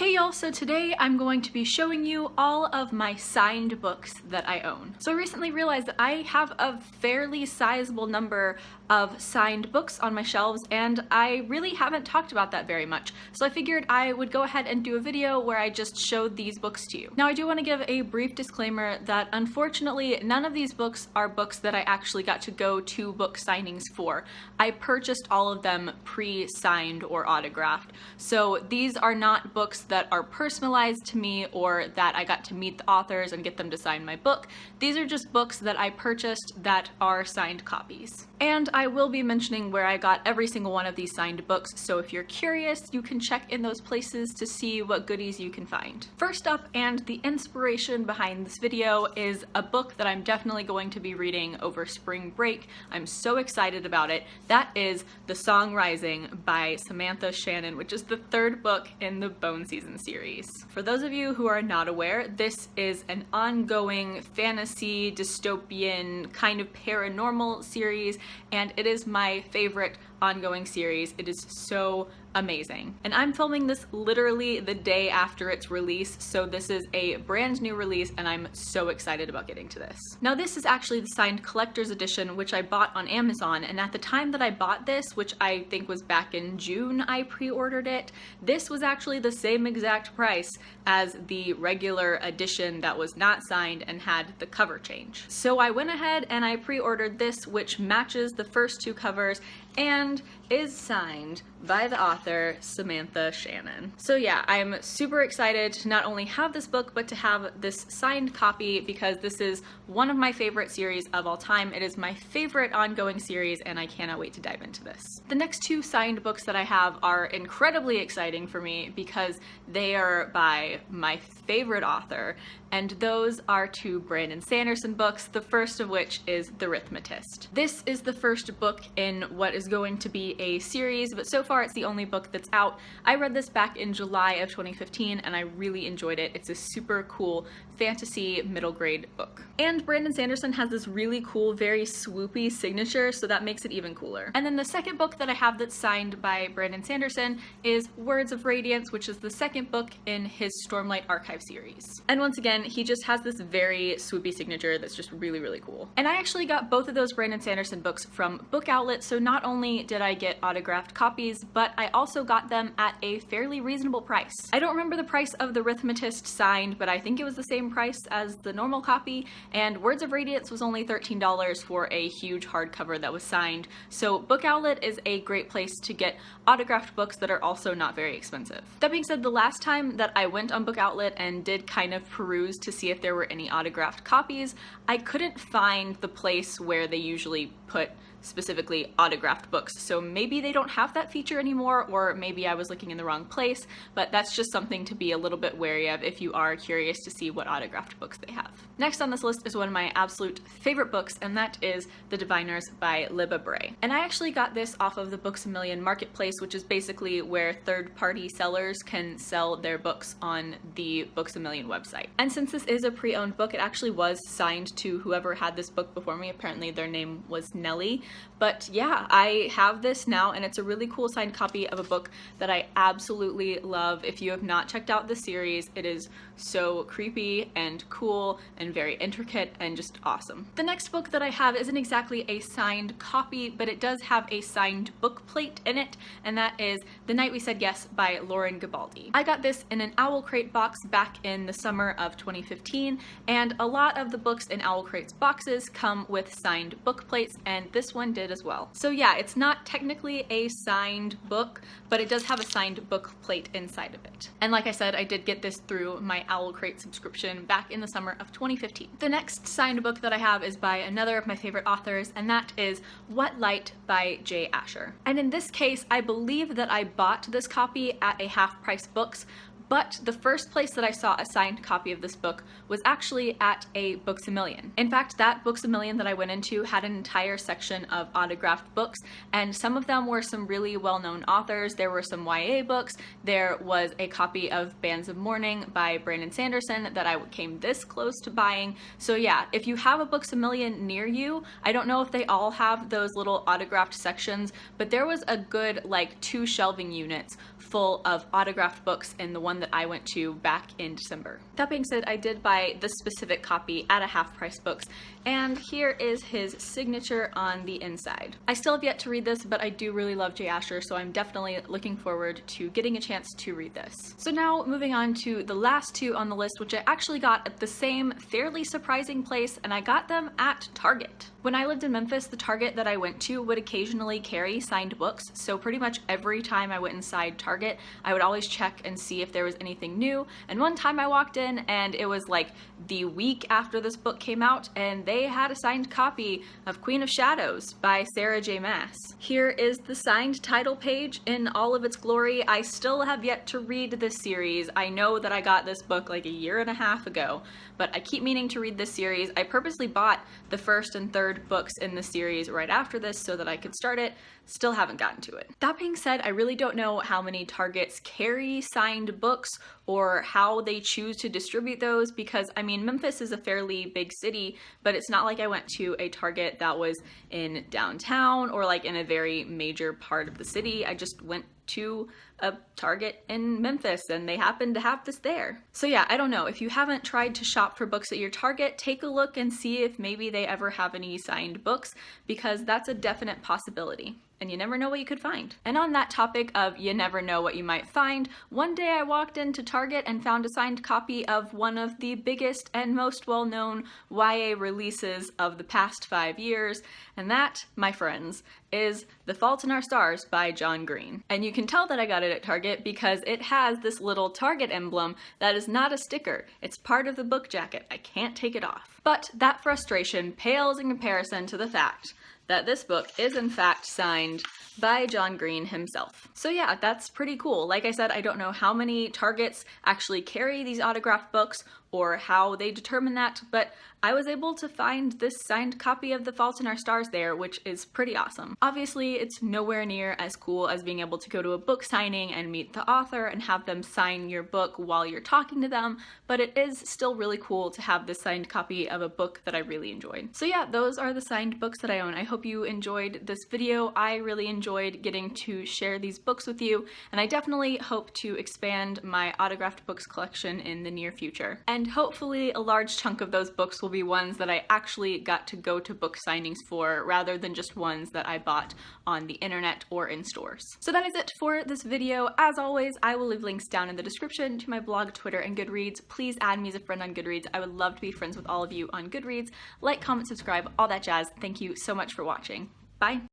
Hey y'all, so today I'm going to be showing you all of my signed books that I own. So I recently realized that I have a fairly sizable number of signed books on my shelves, and I really haven't talked about that very much. So I figured I would go ahead and do a video where I just showed these books to you. Now I do want to give a brief disclaimer that unfortunately none of these books are books that I actually got to go to book signings for. I purchased all of them pre-signed or autographed. So these are not books that are personalized to me or that I got to meet the authors and get them to sign my book. These are just books that I purchased that are signed copies. And I will be mentioning where I got every single one of these signed books, so if you're curious, you can check in those places to see what goodies you can find. First up, and the inspiration behind this video, is a book that I'm definitely going to be reading over spring break. I'm so excited about it. That is The Song Rising by Samantha Shannon, which is the third book in the Bone Season series. For those of you who are not aware, this is an ongoing fantasy, dystopian, kind of paranormal series, and it is my favorite ongoing series. It is so amazing. And I'm filming this literally the day after its release, so this is a brand new release and I'm so excited about getting to this. Now this is actually the signed collector's edition, which I bought on Amazon, and at the time that I bought this, which I think was back in June I pre-ordered it, this was actually the same exact price as the regular edition that was not signed and had the cover change. So I went ahead and I pre-ordered this, which matches the first two covers and is signed by the author Samantha Shannon. So yeah, I'm super excited to not only have this book, but to have this signed copy, because this is one of my favorite series of all time. It is my favorite ongoing series, and I cannot wait to dive into this. The next two signed books that I have are incredibly exciting for me because they are by my favorite author, and those are two Brandon Sanderson books, the first of which is Therithmatist. This is the first book in what is going to be a series, but so far it's the only book that's out. I read this back in July of 2015 and I really enjoyed it. It's a super cool fantasy middle grade book. And Brandon Sanderson has this really cool, very swoopy signature, so that makes it even cooler. And then the second book that I have that's signed by Brandon Sanderson is Words of Radiance, which is the second book in his Stormlight Archive series. And once again, he just has this very swoopy signature that's just really, really cool. And I actually got both of those Brandon Sanderson books from Book Outlet, so not only did I get autographed copies, but I also got them at a fairly reasonable price. I don't remember the price of the Therithmatist signed, but I think it was the same price as the normal copy, and Words of Radiance was only $13 for a huge hardcover that was signed. So Book Outlet is a great place to get autographed books that are also not very expensive. That being said, the last time that I went on Book Outlet and did kind of peruse to see if there were any autographed copies, I couldn't find the place where they usually put specifically autographed books. So maybe they don't have that feature anymore, or maybe I was looking in the wrong place, but that's just something to be a little bit wary of if you are curious to see what autographed books they have. Next on this list is one of my absolute favorite books, and that is The Diviners by Libba Bray. And I actually got this off of the Books A Million marketplace, which is basically where third-party sellers can sell their books on the Books A Million website. And since this is a pre-owned book, it actually was signed to whoever had this book before me. Apparently their name was Nellie. But yeah, I have this now, and it's a really cool signed copy of a book that I absolutely love. If you have not checked out the series, it is so creepy and cool and very intricate and just awesome. The next book that I have isn't exactly a signed copy, but it does have a signed book plate in it, and that is The Night We Said Yes by Lauren Gabaldi. I got this in an Owl Crate box back in the summer of 2015, and a lot of the books in Owl Crate's boxes come with signed book plates, and this one did as well. So yeah, it's not technically a signed book, but it does have a signed book plate inside of it. And like I said, I did get this through my Owl Crate subscription back in the summer of 2015. The next signed book that I have is by another of my favorite authors, and that is What Light by Jay Asher. And in this case, I believe that I bought this copy at a half-price books, but the first place that I saw a signed copy of this book was actually at a Books A Million. In fact, that Books A Million that I went into had an entire section of autographed books, and some of them were some really well-known authors. There were some YA books. There was a copy of Bands of Mourning by Brandon Sanderson that I came this close to buying. So yeah, if you have a Books A Million near you, I don't know if they all have those little autographed sections, but there was a good like 2 shelving units full of autographed books in the one that I went to back in December. That being said, I did buy this specific copy at a Half Price Books, and here is his signature on the inside. I still have yet to read this, but I do really love J. Asher, so I'm definitely looking forward to getting a chance to read this. So now moving on to the last two on the list, which I actually got at the same fairly surprising place, and I got them at Target. When I lived in Memphis, the Target that I went to would occasionally carry signed books, so pretty much every time I went inside Target, I would always check and see if there was anything new. And one time I walked in and it was like the week after this book came out, and they had a signed copy of Queen of Shadows by Sarah J. Maas. Here is the signed title page in all of its glory. I still have yet to read this series. I know that I got this book like a year and a half ago, but I keep meaning to read this series. I purposely bought the first and third books in the series right after this so that I could start it. Still haven't gotten to it. That being said, I really don't know how many Targets carry signed books or how they choose to distribute those, because I mean, Memphis is a fairly big city, but it's not like I went to a Target that was in downtown or like in a very major part of the city. I just went to a Target in Memphis and they happened to have this there. So yeah, I don't know. If you haven't tried to shop for books at your Target, take a look and see if maybe they ever have any signed books, because that's a definite possibility. And you never know what you could find. And on that topic of you never know what you might find, one day I walked into Target and found a signed copy of one of the biggest and most well-known YA releases of the past 5 years, and that, my friends, is The Fault in Our Stars by John Green. And you can tell that I got it at Target because it has this little Target emblem that is not a sticker. It's part of the book jacket. I can't take it off. But that frustration pales in comparison to the fact that this book is in fact signed by John Green himself. So yeah, that's pretty cool. Like I said, I don't know how many Targets actually carry these autographed books or how they determine that, but I was able to find this signed copy of The Fault in Our Stars there, which is pretty awesome. Obviously, it's nowhere near as cool as being able to go to a book signing and meet the author and have them sign your book while you're talking to them, but it is still really cool to have this signed copy of a book that I really enjoyed. So yeah, those are the signed books that I own. I hope you enjoyed this video. I really enjoyed getting to share these books with you, and I definitely hope to expand my autographed books collection in the near future. And hopefully a large chunk of those books will be ones that I actually got to go to book signings for, rather than just ones that I bought on the internet or in stores. So that is it for this video. As always, I will leave links down in the description to my blog, Twitter, and Goodreads. Please add me as a friend on Goodreads. I would love to be friends with all of you on Goodreads. Like, comment, subscribe, all that jazz. Thank you so much for watching. Bye!